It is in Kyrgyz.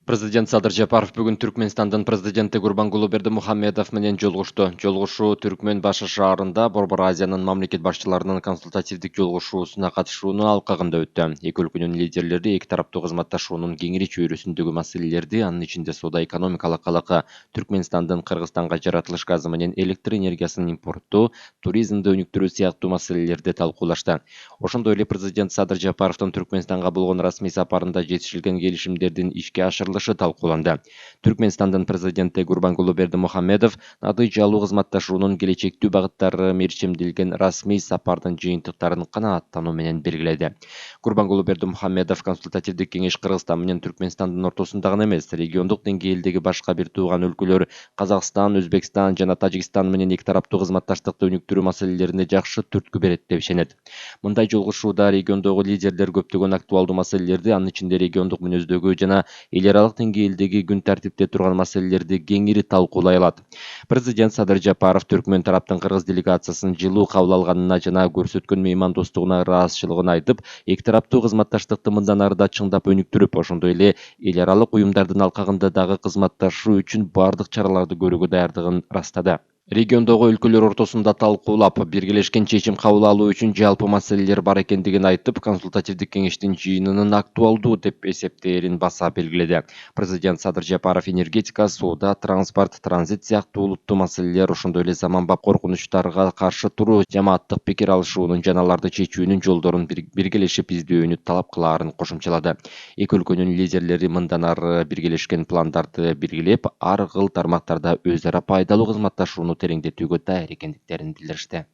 Президент Садыр Жапаров бүгін Түркменстандын президенти Гурбангулы Бердимухамедов менен жолугушту. Жолугушуу Түркмен башы шаарында Борбор Азиянын мамлекет башчыларынын консультативдик жолугушуусуна катышуунун алкагында өттү. Эки өлкөнүн лидерлери эки тараптуу кызматташуунун кеңири чөйрөсүндөгү маселелерди, анын ичинде соода-экономикалык алака, Түркменстандын Кыргызстанга жаратылыш газы менен электр энергиясын импорттоо, туризмди өнүктүрүү сыяктуу маселелерди талкуулашты. Ошондой эле президент Садыр Жапаровдун Түркменстанга болгон расмий сапарында жетишилген келишимдердин ишке ашырылышы талкууланды. Түркменстандын президенти Гурбангулы Бердимухамедов натыйжалуу кызматташуунун келечектүү багыттары мерчемделген расмий сапардын жыйынтыктарын канааттануу менен белгиледи. Гурбангулы Бердимухамедов консультативдик кеңеш Кыргызстан менен Түркменстандын ортосунда гана эмес, региондук деңгээлдеги башка бир тууган өлкөлөр Казакстан, Өзбекстан жана Тажикстан менен эки тараптуу кызматташтыкты өнүктүрүү маселелерине жакшы түрткү берет деп ишенет. Мындай жолугушууда региондогу лидерлер көптөгөн актуалдуу маселелерди, анын ичинде региондук мүнөздөгү жана эл аралык деңгээлдеги күн тартипте турган маселелерди кеңири талкуулай алат. Президент Садыр Жапаров Түркмен тараптын Кыргыз делегациясын жылуу кабыл алганына жана көрсөткөн меймандостугуна ыраазычылыгын айтып, эки тараптуу кызматташтыкты мындан ары да чыңдап өнүктүрүп, ошондой эле эл аралык уюмдардын алкагында дагы кызматташуу үчүн бардык чараларды көрүүгө даярдыгын ырастады. Региондогу өлкөлөр ортосунда талкуулап, биргелешкен чечим кабыл алуу үчүн жалпы маселелер бар экендигин айтып, консультативдик кеңештин жыйынынын актуалдуу деп эсептээрин баса белгиледи. Президент Садыр Жапаров энергетика, соода, транспорт, транзит сыяктуу олуттуу маселелер, ошондой эле заманбап коркунучтарга каршы туруу, жамааттык пикир алышуунун жана аларды чечүүнүн жолдорун биргелешип издөөнү талап кылаарын кошумчалады. Эки өлкөнүн лидерлери мындан ары биргелешкен пландарды белгилеп, ар кыл тармактарда өз ара пайдалуу кызматташууну тереңдетүүгө даяр экендиктерин билдиришти.